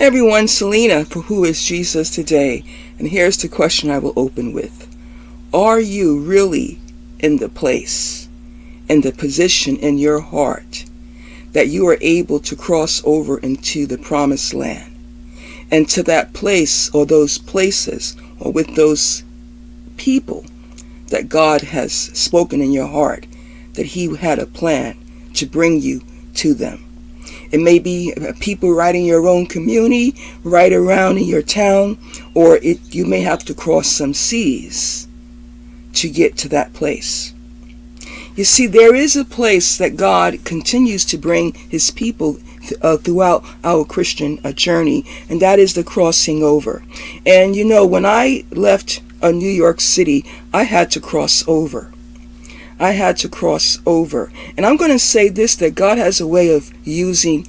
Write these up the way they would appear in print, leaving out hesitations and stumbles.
Hey everyone, Selena for Who is Jesus Today, and here's the question I will open with. Are you really in the place, in the position in your heart that you are able to cross over into the promised land? And to that place or those places or with those people that God has spoken in your heart, that He had a plan to bring you to them. It may be people right in your own community, right around in your town, or you may have to cross some seas to get to that place. You see, there is a place that God continues to bring His people throughout our Christian journey, and that is the crossing over. And you know, when I left New York City, I had to cross over. And I'm going to say this, that God has a way of using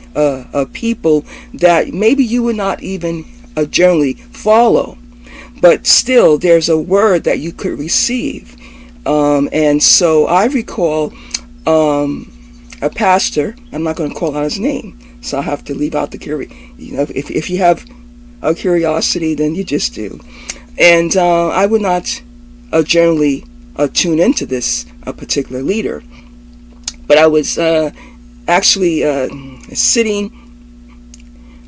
people that maybe you would not even generally follow. But still, there's a word that you could receive. And so I recall a pastor, I'm not going to call out his name, so I have to leave out the curiosity. You know, if you have a curiosity, then you just do. And I would not generally tune into this particular leader, but I was actually sitting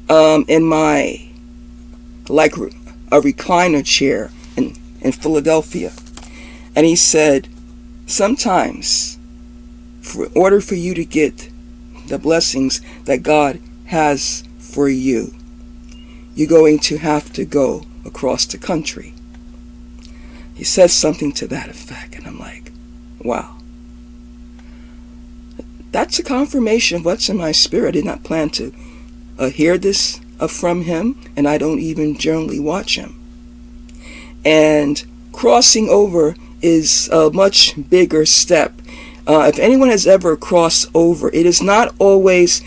in my like a recliner chair in Philadelphia, and he said, sometimes in order for you to get the blessings that God has for you, you're going to have to go across the country. He said something to that effect, and I'm like, wow. That's a confirmation of what's in my spirit. I did not plan to hear this from him, and I don't even generally watch him. And crossing over is a much bigger step. If anyone has ever crossed over, it is not always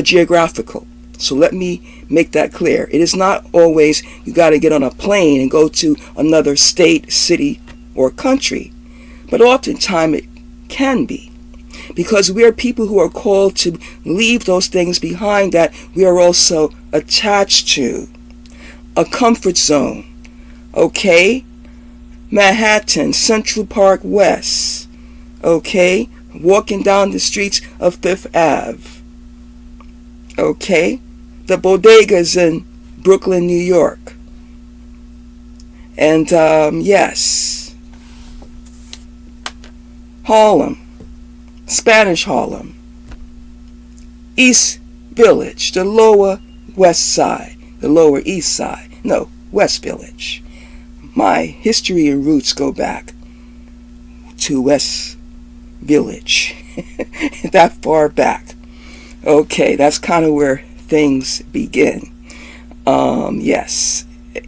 geographical. So let me make that clear. It is not always you got to get on a plane and go to another state, city, or country. But oftentimes it can be. Because we are people who are called to leave those things behind that we are also attached to. A comfort zone. Okay? Manhattan, Central Park West. Okay? Walking down the streets of Fifth Ave. Okay? The bodegas in Brooklyn, New York. And yes, Harlem, Spanish Harlem, East Village, the lower west side, the lower east side, no, West Village. My history and roots go back to West Village, that far back. Okay, that's kind of where things begin. Yes,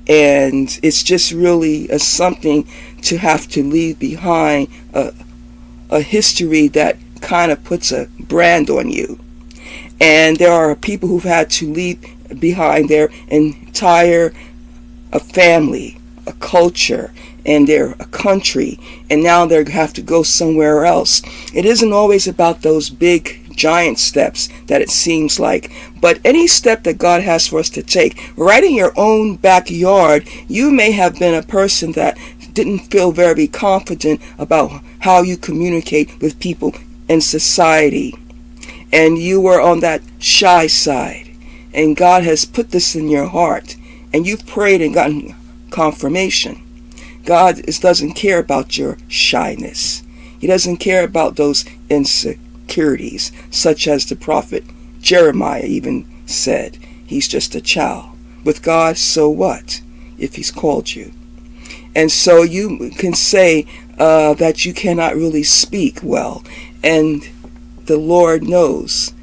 and it's just really something to have to leave behind a history that kind of puts a brand on you. And there are people who've had to leave behind their entire family, a culture, and their country, and now they have to go somewhere else. It isn't always about those big giant steps that it seems like, but any step that God has for us to take right in your own backyard. You may have been a person that didn't feel very confident about how you communicate with people in society, and you were on that shy side, and God has put this in your heart, and you've prayed and gotten confirmation. God doesn't care about your shyness. He doesn't care about those insecurities, such as the prophet Jeremiah even said, he's just a child. With God, so what, if he's called you? And so you can say that you cannot really speak well, and the Lord knows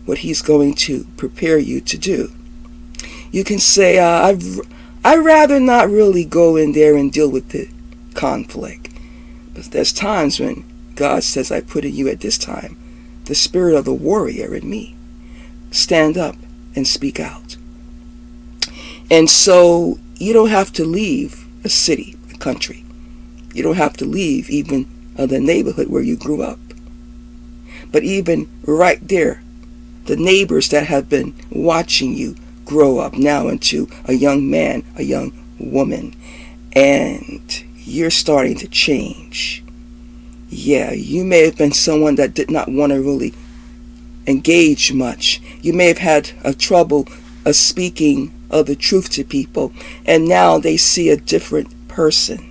what he's going to prepare you to do. You can say, I'd rather not really go in there and deal with the conflict. But there's times when God says, I put in you at this time the spirit of the warrior in me. Stand up and speak out. And so you don't have to leave a city, a country. You don't have to leave even the neighborhood where you grew up. But even right there, the neighbors that have been watching you grow up now into a young man, a young woman, and you're starting to change. Yeah, you may have been someone that did not want to really engage much. You may have had a trouble of speaking of the truth to people, and now they see a different person.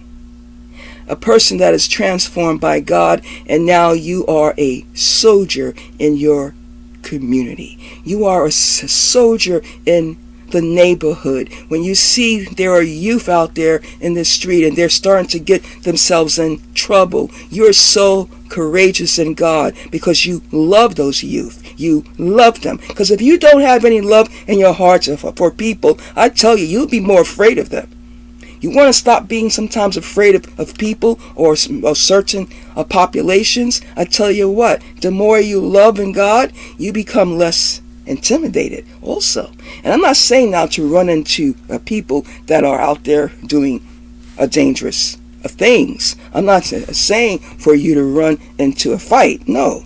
A person that is transformed by God, and now you are a soldier in your community. You are a soldier in the neighborhood. When you see there are youth out there in the street and they're starting to get themselves in trouble, you're so courageous in God because you love those youth. You love them. Because if you don't have any love in your heart for people, I tell you, you'll be more afraid of them. You want to stop being sometimes afraid of people or certain populations. I tell you what, the more you love in God, you become less intimidated also. And I'm not saying now to run into people that are out there doing dangerous things. I'm not saying for you to run into a fight. No.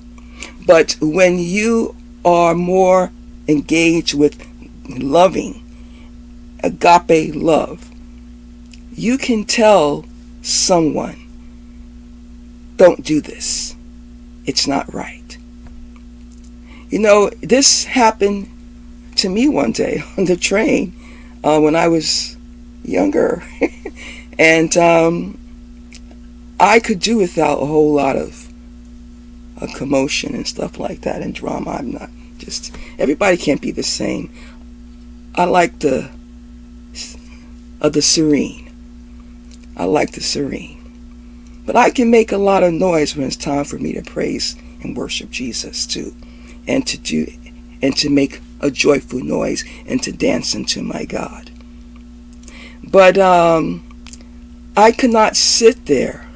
But when you are more engaged with loving, agape love, you can tell someone, don't do this. It's not right. You know, this happened to me one day on the train when I was younger. And I could do without a whole lot of commotion and stuff like that and drama. I'm not just, everybody can't be the same. I like the serene. I like the serene. But I can make a lot of noise when it's time for me to praise and worship Jesus too. And to make a joyful noise and to dance unto my God. But I could not sit there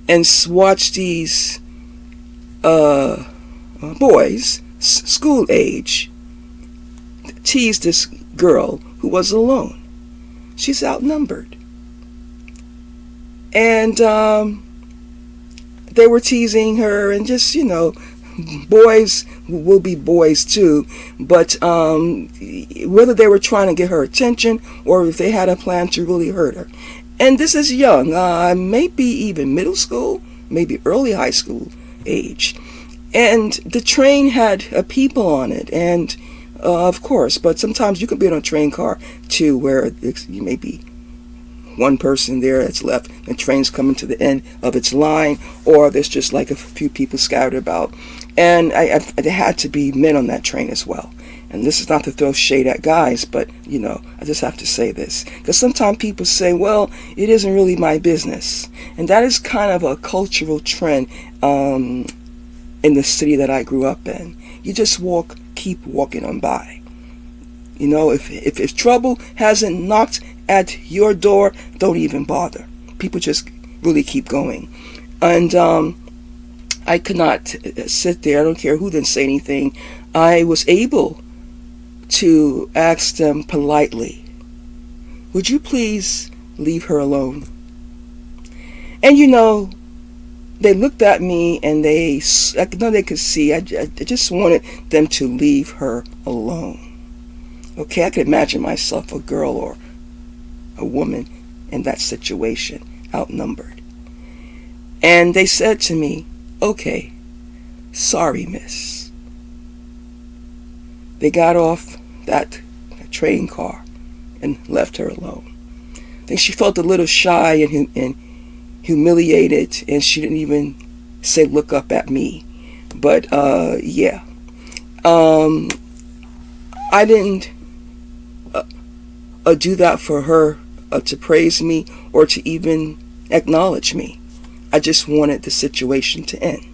and watch these boys, school age, tease this girl who was alone. She's outnumbered. And they were teasing her, and just, you know, boys will be boys too, but whether they were trying to get her attention or if they had a plan to really hurt her. And this is young, maybe even middle school, maybe early high school age. And the train had people on it, and of course, but sometimes you can be on a train car too where you may be one person there that's left, the train's coming to the end of its line, or there's just like a few people scattered about. And there had to be men on that train as well. And this is not to throw shade at guys, but, you know, I just have to say this. Because sometimes people say, well, it isn't really my business. And that is kind of a cultural trend in the city that I grew up in. You just keep walking on by. You know, if trouble hasn't knocked at your door, don't even bother. People just really keep going. And I could not sit there. I don't care who didn't say anything. I was able to ask them politely, would you please leave her alone? And you know, they looked at me and I know they could see I just wanted them to leave her alone. Okay, I could imagine myself a girl or a woman in that situation, outnumbered. And they said to me, okay, sorry, miss. They got off that train car and left her alone. I think she felt a little shy and humiliated, and she didn't even say look up at me. But yeah, I didn't do that for her to praise me or to even acknowledge me. I just wanted the situation to end.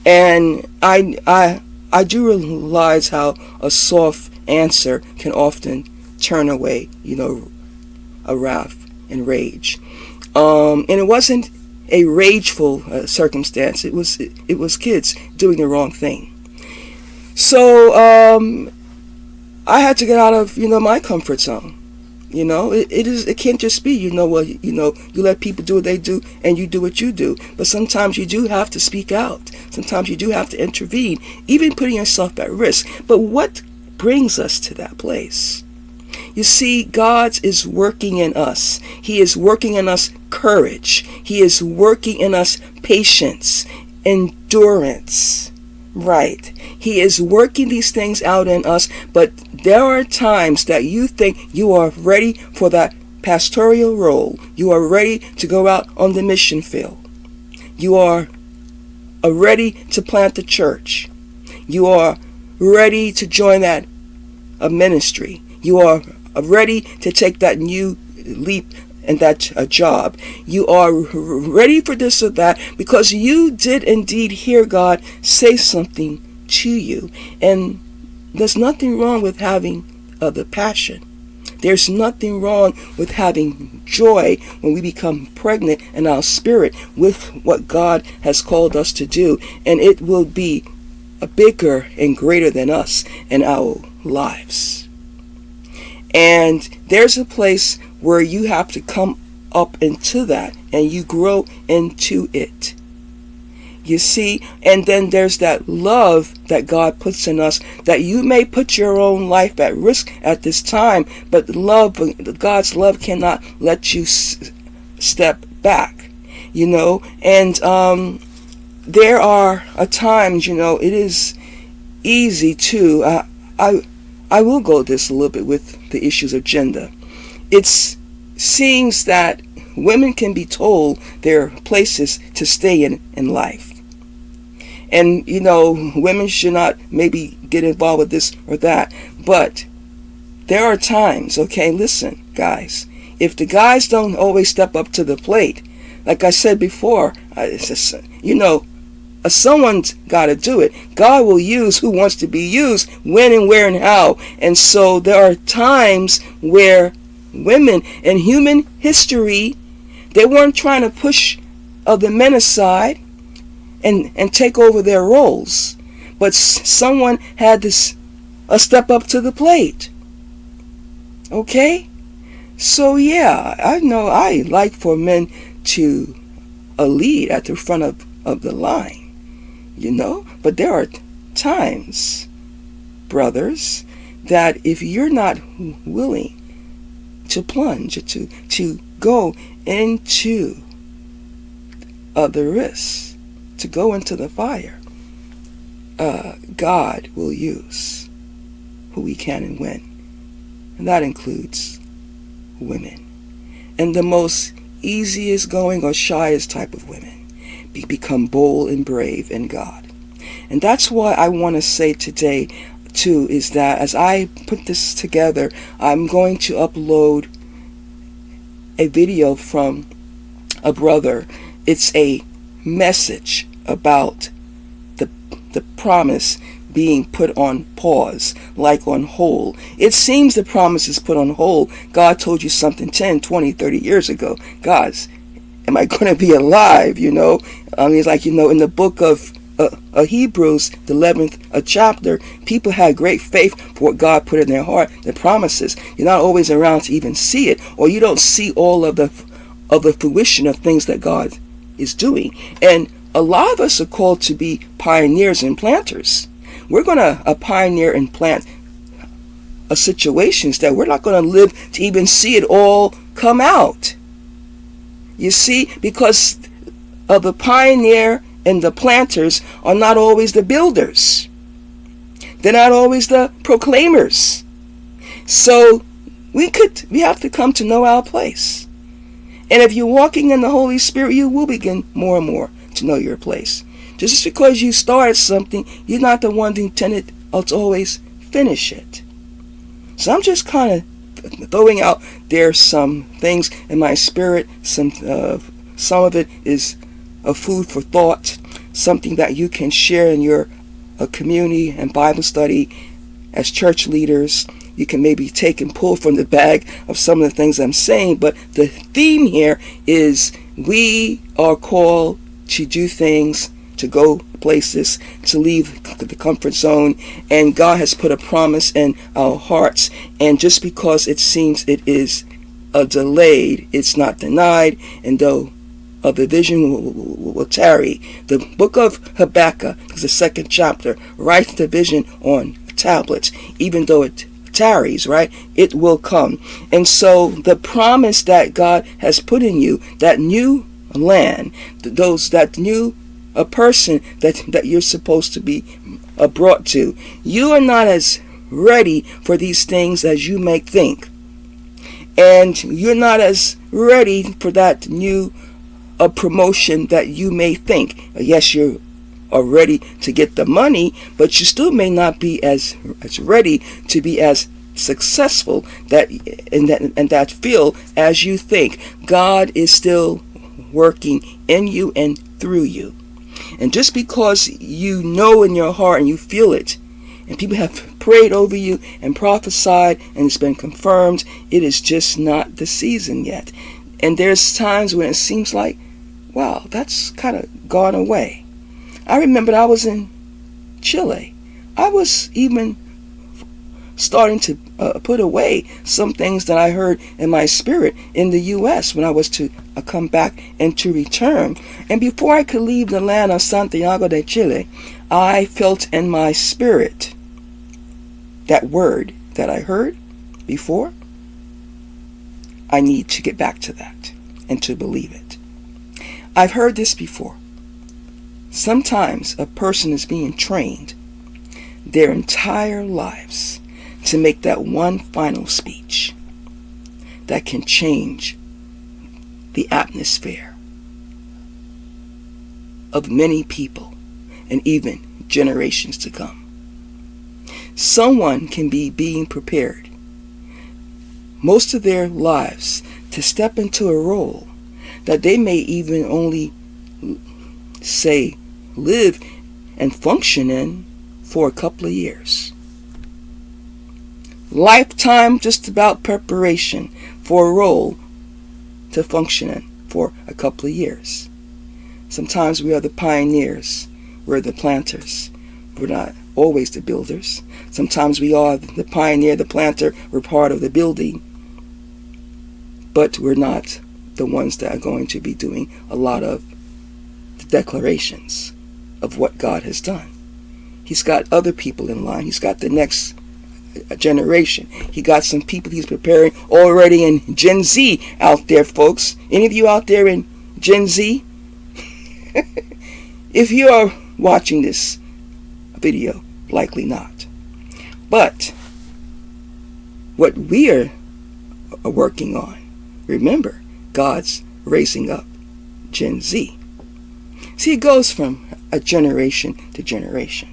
And I do realize how a soft answer can often turn away, you know, a wrath and rage. And it wasn't a rageful circumstance. It was kids doing the wrong thing. So I had to get out of, you know, my comfort zone. You know, it can't just be, you let people do what they do and you do what you do. But sometimes you do have to speak out. Sometimes you do have to intervene, even putting yourself at risk. But what brings us to that place. You see, God is working in us. He is working in us courage. He is working in us patience, endurance. Right. He is working these things out in us, but there are times that you think you are ready for that pastoral role. You are ready to go out on the mission field. You are ready to plant the church. You are ready to join that ministry. You are ready to take that new leap and that job. You are ready for this or that because you did indeed hear God say something to you. And there's nothing wrong with having the passion. There's nothing wrong with having joy when we become pregnant in our spirit with what God has called us to do. And it will be bigger and greater than us in our lives. And there's a place where you have to come up into that and you grow into it. You see, and then there's that love that God puts in us, that you may put your own life at risk at this time, but God's love cannot let you step back, and there are times, it is easy to, I will go this a little bit with the issues of gender. It seems that women can be told their places to stay in life. And, women should not maybe get involved with this or that. But there are times, okay, listen, guys. If the guys don't always step up to the plate, like I said before, someone's got to do it. God will use who wants to be used, when and where and how. And so there are times where women in human history, they weren't trying to push the men aside and take over their roles, but someone had to step up to the plate. Okay? So yeah, I know I like for men to lead at the front of the line, but there are times, brothers, that if you're not willing to plunge, to go into the risks, to go into the fire, God will use who He can and when. And that includes women. And the most easiest going or shyest type of women become bold and brave in God. And that's why I want to say today, too, is that as I put this together, I'm going to upload a video from a brother. It's a message about the promise being put on pause, like on hold. It seems the promise is put on hold. God told you something 10, 20, 30 years ago. Guys, am I going to be alive? It's like, in the book of Hebrews, the 11th chapter, people had great faith for what God put in their heart, the promises. You're not always around to even see it, or you don't see all of the fruition of things that God is doing. And a lot of us are called to be pioneers and planters. We're going to pioneer and plant situations that we're not going to live to even see it all come out. You see, because of the pioneer and the planters are not always the builders. They're not always the proclaimers. So we have to come to know our place. And if you're walking in the Holy Spirit, you will begin more and more to know your place. Just because you started something, you're not the one intended to always finish it. So I'm just kind of throwing out there some things in my spirit. Some of it is a food for thought, something that you can share in your community and Bible study as church leaders. You can maybe take and pull from the bag of some of the things I'm saying, but the theme here is we are called to do things, to go places, to leave the comfort zone, and God has put a promise in our hearts, and just because it seems it is delayed, it's not denied, and though the vision will tarry. The book of Habakkuk, the second chapter, writes the vision on tablets, even though it tarries, right? It will come. And so the promise that God has put in you, that new land, that new a person that you're supposed to be brought to, you are not as ready for these things as you may think. And you're not as ready for that new promotion that you may think. Yes, you are ready to get the money, but you still may not be as ready to be as successful in that field as you think. God is still working in you and through you. And just because you know in your heart and you feel it, and people have prayed over you and prophesied and it's been confirmed, it is just not the season yet. And there's times when it seems like, wow, that's kind of gone away. I remember I was in Chile. I was even starting to put away some things that I heard in my spirit in the U.S. when I was to come back and to return. And before I could leave the land of Santiago de Chile, I felt in my spirit that word that I heard before. I need to get back to that and to believe it. I've heard this before. Sometimes a person is being trained their entire lives to make that one final speech that can change the atmosphere of many people and even generations to come. Someone can be being prepared most of their lives to step into a role that they may even only say live and function in for a couple of years. Lifetime just about preparation for a role to function in for a couple of years. Sometimes we are the pioneers, we're the planters. We're not always the builders. Sometimes we are the pioneer, the planter, we're part of the building. But we're not the ones that are going to be doing a lot of the declarations of what God has done. He's got other people in line. He's got the next generation. He got some people he's preparing already in Gen Z out there, folks. Any of you out there in Gen Z? If you are watching this video, likely not. But what we are working on, remember, God's raising up Gen Z. See, it goes from a generation to generation.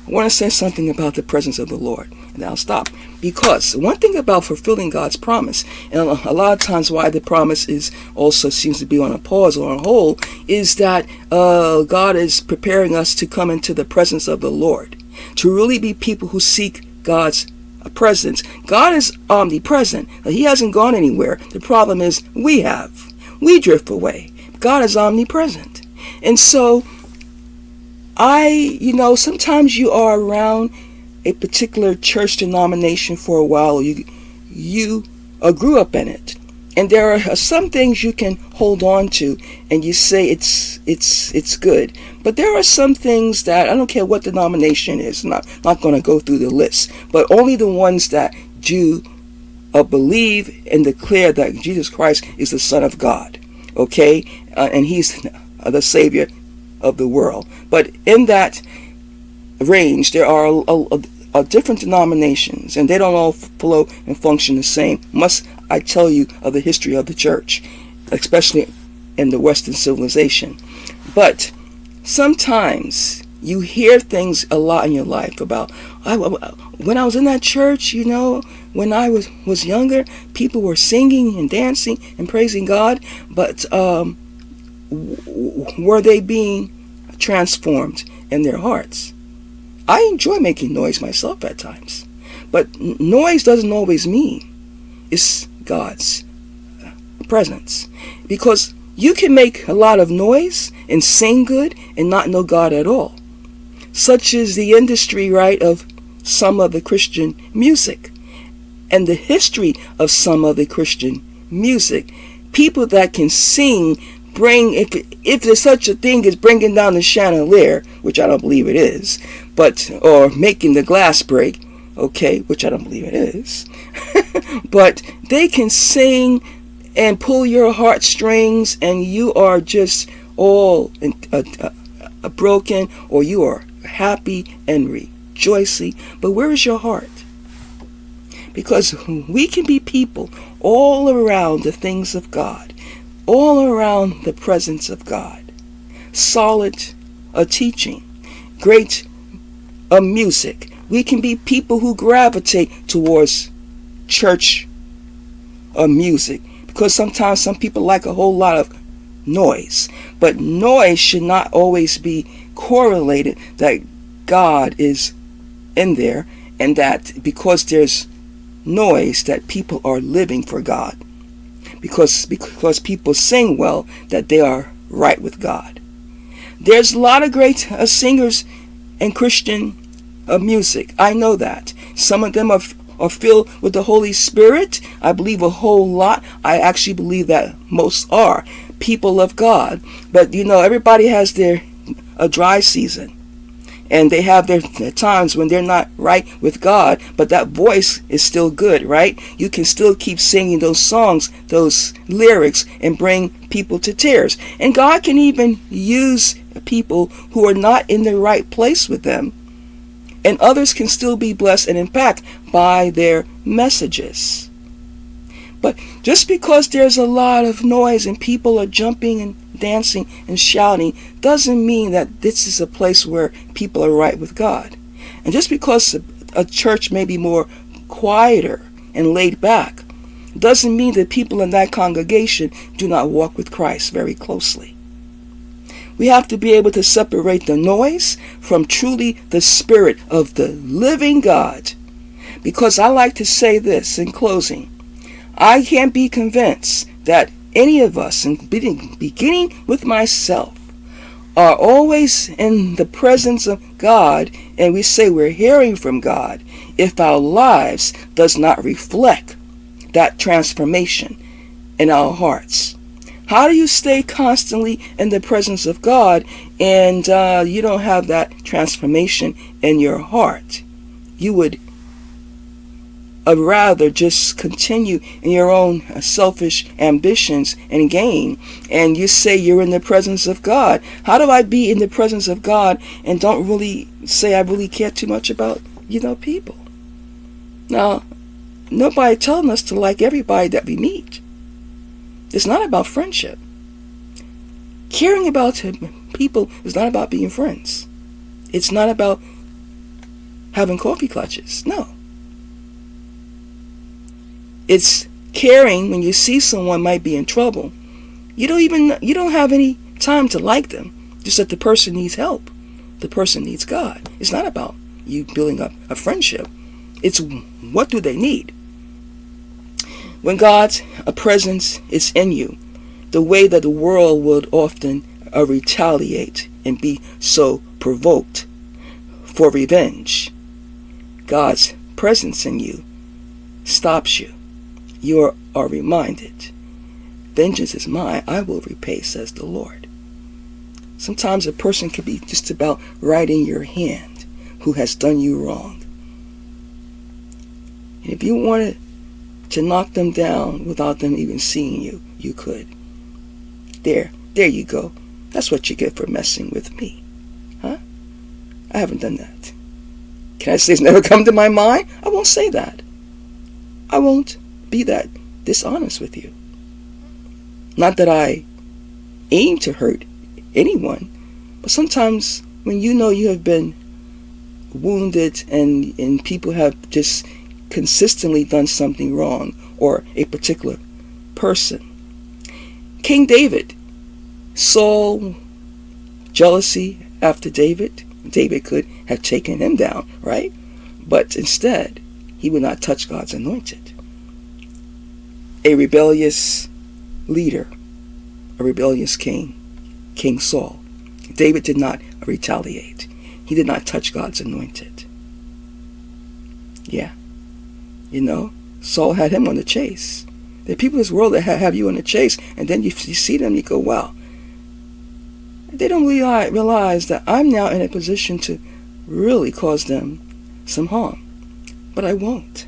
I want to say something about the presence of the Lord, and I'll stop. Because one thing about fulfilling God's promise, and a lot of times why the promise is also seems to be on a pause or on hold, is that God is preparing us to come into the presence of the Lord, to really be people who seek God's presence. God is omnipresent. He hasn't gone anywhere. The problem is we drift away. God is omnipresent. And so sometimes you are around a particular church denomination for a while. You grew up in it, and there are some things you can hold on to, and you say it's good. But there are some things that I don't care what denomination is. I'm not going to go through the list, but only the ones that do believe and declare that Jesus Christ is the Son of God. Okay, and He's the Savior of the world. But in that range, there are different denominations, and they don't all flow and function the same. Must I tell you of the history of the church, especially in the Western civilization. But sometimes you hear things a lot in your life about, when I was in that church, when I was younger, people were singing and dancing and praising God, but were they being transformed in their hearts? I enjoy making noise myself at times, but noise doesn't always mean it's God's presence, because you can make a lot of noise and sing good and not know God at all. Such is the industry, right, of some of the Christian music and the history of some of the Christian music. People that can sing if there's such a thing as bringing down the chandelier, which I don't believe it is, or making the glass break, okay, which I don't believe it is. But they can sing and pull your heartstrings, and you are just all broken, or you are happy and rejoicing. But where is your heart? Because we can be people all around the things of God, all around the presence of God, solid teaching, great music. We can be people who gravitate towards church music, because sometimes some people like a whole lot of noise. But noise should not always be correlated that God is in there, and that because there's noise that people are living for God. Because people sing well, that they are right with God. There's a lot of great singers in Christian music. I know that. Some of them are filled with the Holy Spirit. I believe a whole lot. I actually believe that most are people of God. But everybody has their dry season. And they have their times when they're not right with God, but that voice is still good, right? You can still keep singing those songs, those lyrics, and bring people to tears. And God can even use people who are not in the right place with them, and others can still be blessed and impacted by their messages. But just because there's a lot of noise and people are jumping and dancing and shouting doesn't mean that this is a place where people are right with God. And just because a church may be more quieter and laid back doesn't mean that people in that congregation do not walk with Christ very closely. We have to be able to separate the noise from truly the Spirit of the living God. Because I like to say this in closing: I can't be convinced that any of us, and beginning with myself, are always in the presence of God, and we say we're hearing from God, if our lives does not reflect that transformation in our hearts. How do you stay constantly in the presence of God and you don't have that transformation in your heart? You would rather just continue in your own selfish ambitions and gain. And you say you're in the presence of God. How do I be in the presence of God and don't really say I really care too much about, people? Now, nobody telling us to like everybody that we meet. It's not about friendship. Caring about people is not about being friends. It's not about having coffee clutches. No. It's caring when you see someone might be in trouble. You don't have any time to like them. Just that the person needs help. The person needs God. It's not about you building up a friendship. It's what do they need? When God's presence is in you, the way that the world would often retaliate and be so provoked for revenge, God's presence in you stops you. You are reminded, vengeance is mine, I will repay, says the Lord. Sometimes a person could be just about right in your hand who has done you wrong. And if you wanted to knock them down without them even seeing you, you could. There you go. That's what you get for messing with me. Huh? I haven't done that. Can I say it's never come to my mind? I won't say that. I won't be that dishonest with you. Not that I aim to hurt anyone, but sometimes when you have been wounded and people have just consistently done something wrong, or a particular person. King David, Saul, jealousy after David could have taken him down, right? But instead, he would not touch God's anointed. A rebellious leader, a rebellious king, King Saul. David did not retaliate. He did not touch God's anointed. Yeah. Saul had him on the chase. There are people in this world that have you on the chase, and then you see them, you go, wow. They don't realize that I'm now in a position to really cause them some harm. But I won't.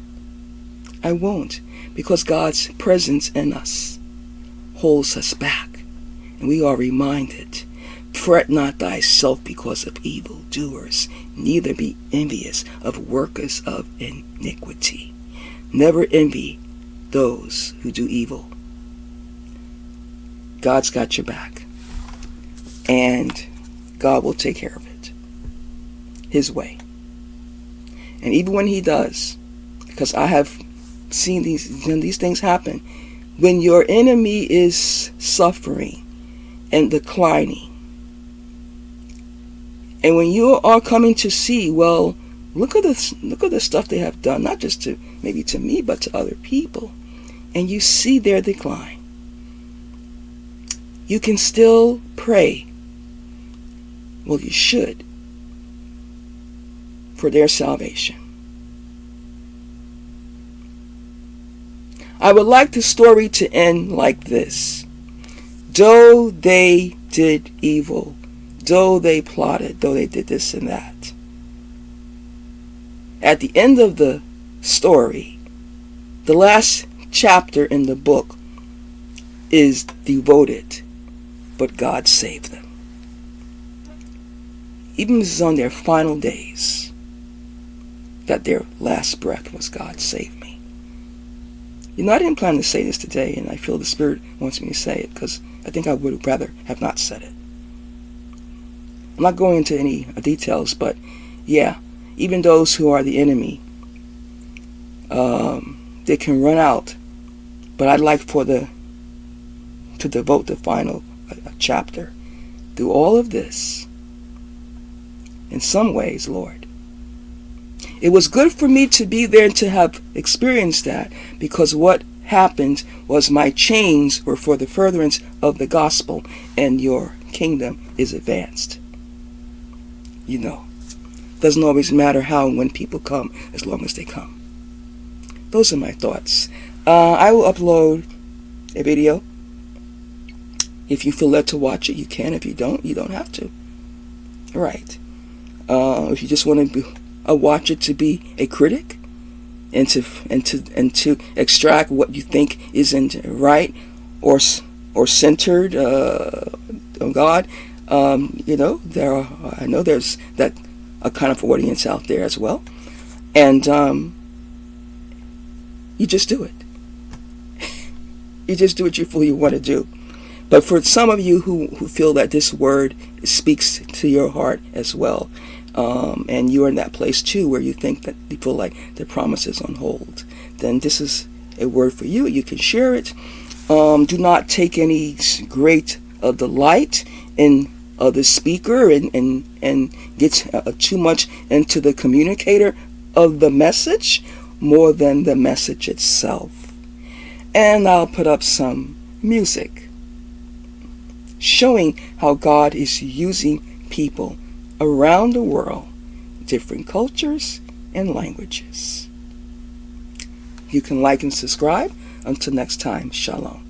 I won't, because God's presence in us holds us back. And we are reminded, fret not thyself because of evildoers, neither be envious of workers of iniquity. Never envy those who do evil. God's got your back. And God will take care of it His way. And even when He does, because I have seen these things happen, when your enemy is suffering and declining, and when you are coming to see, well, look at the stuff they have done, not just to maybe to me, but to other people, and you see their decline, you can still pray. Well, you should, for their salvation. I would like the story to end like this. Though they did evil, though they plotted, though they did this and that, at the end of the story, the last chapter in the book is devoted, but God saved them. Even this is on their final days, that their last breath was, God save me. You know, I didn't plan to say this today, and I feel the Spirit wants me to say it, because I think I would rather have not said it. I'm not going into any details, but yeah, even those who are the enemy, they can run out. But I'd like to devote the final chapter through all of this. In some ways, Lord, it was good for me to be there and to have experienced that, because what happened was my chains were for the furtherance of the gospel, and your kingdom is advanced. You know, doesn't always matter how and when people come, as long as they come. Those are my thoughts. I will upload a video. If you feel led to watch it, you can. If you don't, you don't have to. All right. If you just want to watch it to be a critic and to extract what you think isn't right or centered on God, you know, I know there's that a kind of audience out there as well, and you just do it. You just do what you feel you want to do. But for some of you who feel that this word speaks to your heart as well, and you're in that place too where you think that you feel like the promise is on hold, then this is a word for you. You can share it. Do not take any great delight in the speaker and get too much into the communicator of the message more than the message itself. And I'll put up some music showing how God is using people around the world, different cultures and languages. You can like and subscribe. Until next time, shalom.